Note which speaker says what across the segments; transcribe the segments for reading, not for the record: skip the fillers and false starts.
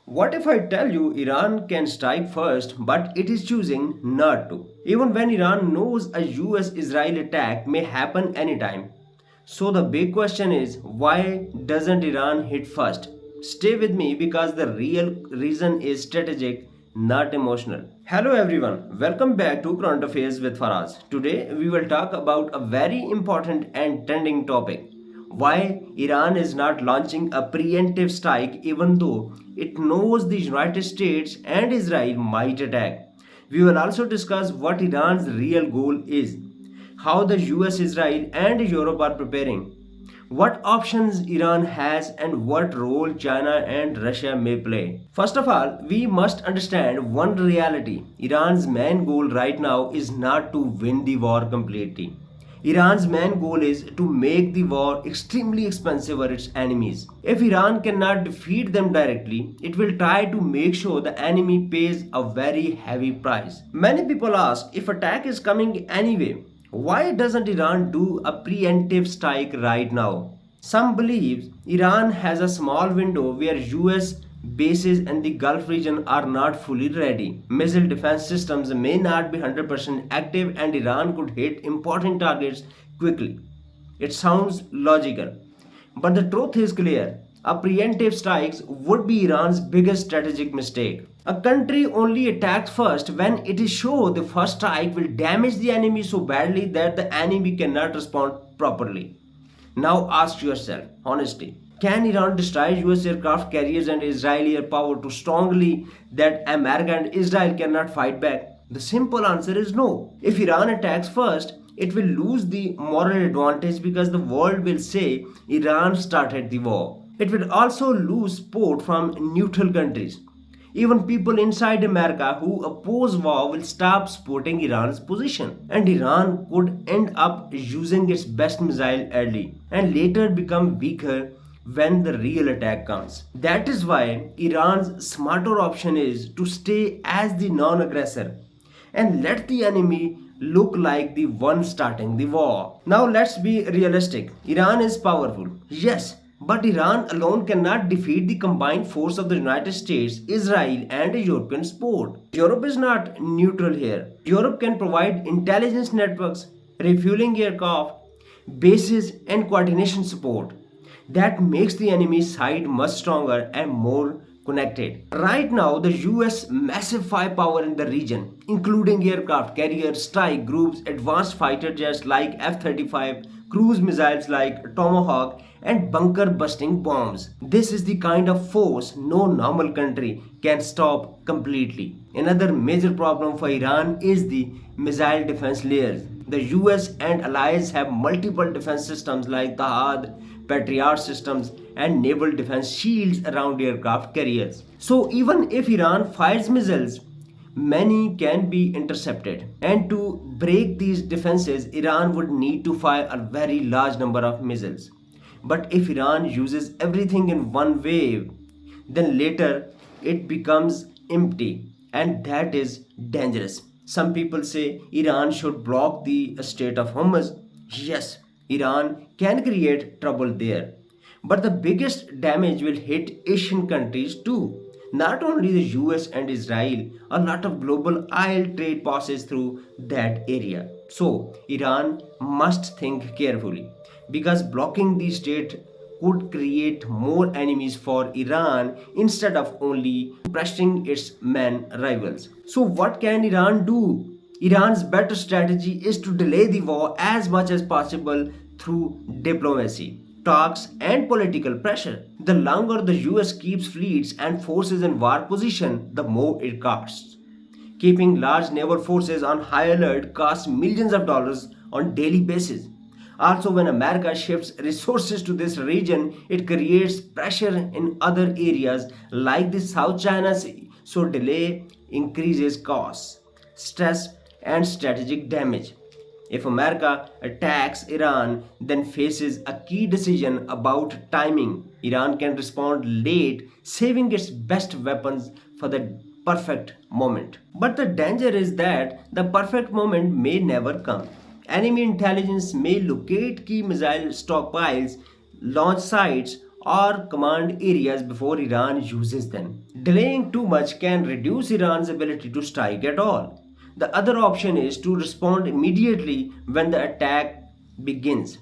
Speaker 1: What if I tell you Iran can strike first, but it is choosing not to? Even when Iran knows a US Israel attack may happen anytime. So the big question is, why doesn't Iran hit first? Stay with me because the real reason is strategic, not emotional. Hello everyone, welcome back to Current Affairs with Faraz. Today we will talk about a very important and trending topic, why Iran is not launching a preemptive strike even though it knows the United States and Israel might attack. We will also discuss what Iran's real goal is, how the US, Israel, and Europe are preparing, what options Iran has, and what role China and Russia may play. First of all, we must understand one reality. Iran's main goal right now is not to win the war completely. Iran's main goal is to make the war extremely expensive for its enemies. If Iran cannot defeat them directly, it will try to make sure the enemy pays a very heavy price. Many people ask, if attack is coming anyway, why doesn't Iran do a preemptive strike right now? Some believe Iran has a small window where US bases in the Gulf region are not fully ready. Missile defense systems may not be 100% active and Iran could hit important targets quickly. It sounds logical. But the truth is clear. A preemptive strike would be Iran's biggest strategic mistake. A country only attacks first when it is sure the first strike will damage the enemy so badly that the enemy cannot respond properly. Now ask yourself, honestly, can Iran destroy US aircraft carriers and Israeli air power too strongly that America and Israel cannot fight back? The simple answer is no. If Iran attacks first, it will lose the moral advantage because the world will say Iran started the war. It will also lose support from neutral countries. Even people inside America who oppose war will stop supporting Iran's position. And Iran could end up using its best missile early and later become weaker when the real attack comes. That is why Iran's smarter option is to stay as the non-aggressor and let the enemy look like the one starting the war. Now let's be realistic. Iran is powerful, yes, but Iran alone cannot defeat the combined force of the United States, Israel, and a European support. Europe is not neutral here. Europe can provide intelligence networks, refueling aircraft, bases, and coordination support. That makes the enemy side much stronger and more connected. Right now, the US massive firepower in the region, including aircraft carriers, strike groups, advanced fighter jets like F-35, cruise missiles like Tomahawk, and bunker busting bombs. This is the kind of force no normal country can stop completely. Another major problem for Iran is the missile defense layers. The US and allies have multiple defense systems like Tahad, Patriot systems, and naval defense shields around aircraft carriers. So even if Iran fires missiles, many can be intercepted. And to break these defenses, Iran would need to fire a very large number of missiles. But if Iran uses everything in one wave, then later it becomes empty, and that is dangerous. Some people say Iran should block the Strait of Hormuz. Yes, Iran can create trouble there. But the biggest damage will hit Asian countries too. Not only the US and Israel, a lot of global oil trade passes through that area. So, Iran must think carefully because blocking the strait could create more enemies for Iran instead of only pressuring its main rivals. So, what can Iran do? Iran's better strategy is to delay the war as much as possible through diplomacy, talks, and political pressure. The longer the US keeps fleets and forces in war position, the more it costs. Keeping large naval forces on high alert costs millions of dollars on daily basis. Also, when America shifts resources to this region, it creates pressure in other areas like the South China Sea. So, delay increases costs, stress, and strategic damage. If America attacks Iran, then faces a key decision about timing. Iran can respond late, saving its best weapons for the perfect moment. But the danger is that the perfect moment may never come. Enemy intelligence may locate key missile stockpiles, launch sites, or command areas before Iran uses them. Delaying too much can reduce Iran's ability to strike at all. The other option is to respond immediately when the attack begins.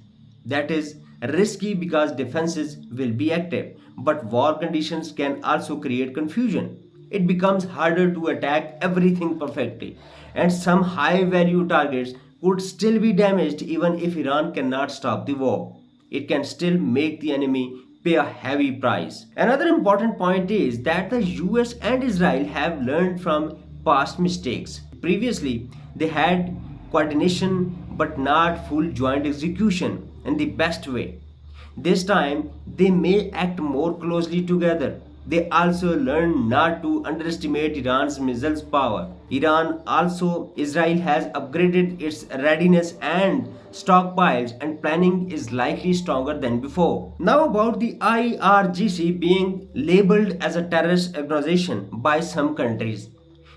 Speaker 1: That is risky because defenses will be active, but war conditions can also create confusion. It becomes harder to attack everything perfectly, and some high value targets could still be damaged even if Iran cannot stop the war. It can still make the enemy pay a heavy price. Another important point is that the US and Israel have learned from past mistakes. Previously, they had coordination but not full joint execution in the best way. This time, they may act more closely together. They also learn not to underestimate Iran's missiles power. Israel has upgraded its readiness and stockpiles, and planning is likely stronger than before. Now, about the IRGC being labeled as a terrorist organization by some countries.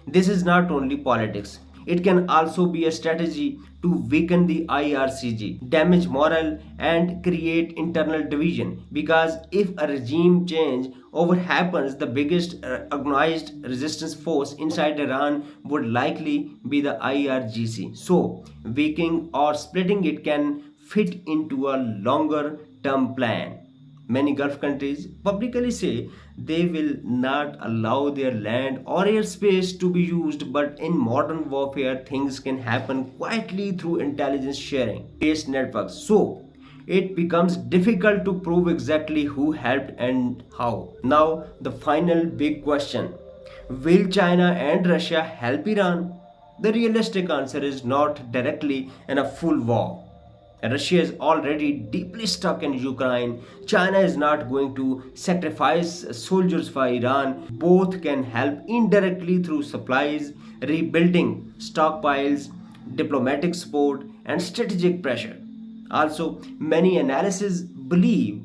Speaker 1: This is not only politics, it can also be a strategy to weaken the IRCG, damage morale, and create internal division. Because if a regime change over happens, the biggest organized resistance force inside Iran would likely be the IRGC. So, weakening or splitting it can fit into a longer term plan. Many Gulf countries publicly say they will not allow their land or airspace to be used, but in modern warfare, things can happen quietly through intelligence sharing based networks. So, it becomes difficult to prove exactly who helped and how. Now, the final big question: will China and Russia help Iran? The realistic answer is not directly in a full war. Russia is already deeply stuck in Ukraine. China is not going to sacrifice soldiers for Iran. Both can help indirectly through supplies, rebuilding stockpiles, diplomatic support, and strategic pressure. Also, many analysts believe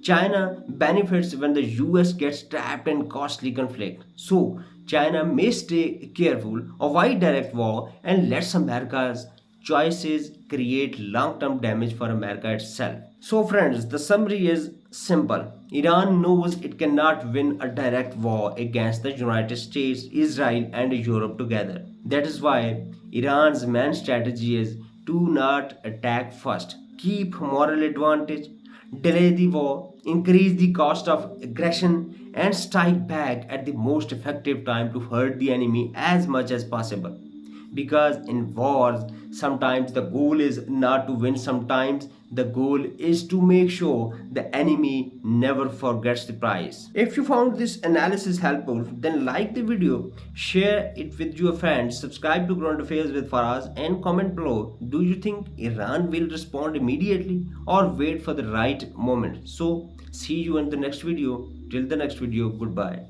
Speaker 1: China benefits when the US gets trapped in costly conflict. So, China may stay careful, avoid direct war, and lets America's choices create long term damage for America itself. So, friends, the summary is simple. Iran knows it cannot win a direct war against the United States, Israel, and Europe together. That is why Iran's main strategy is to not attack first, keep moral advantage, delay the war, increase the cost of aggression, and strike back at the most effective time to hurt the enemy as much as possible. Because in wars, sometimes the goal is not to win, sometimes the goal is to make sure the enemy never forgets the prize. If you found this analysis helpful, then like the video, share it with your friends, subscribe to Current Affairs with Faraz, and comment below. Do you think Iran will respond immediately or wait for the right moment? So, see you in the next video. Till the next video, goodbye.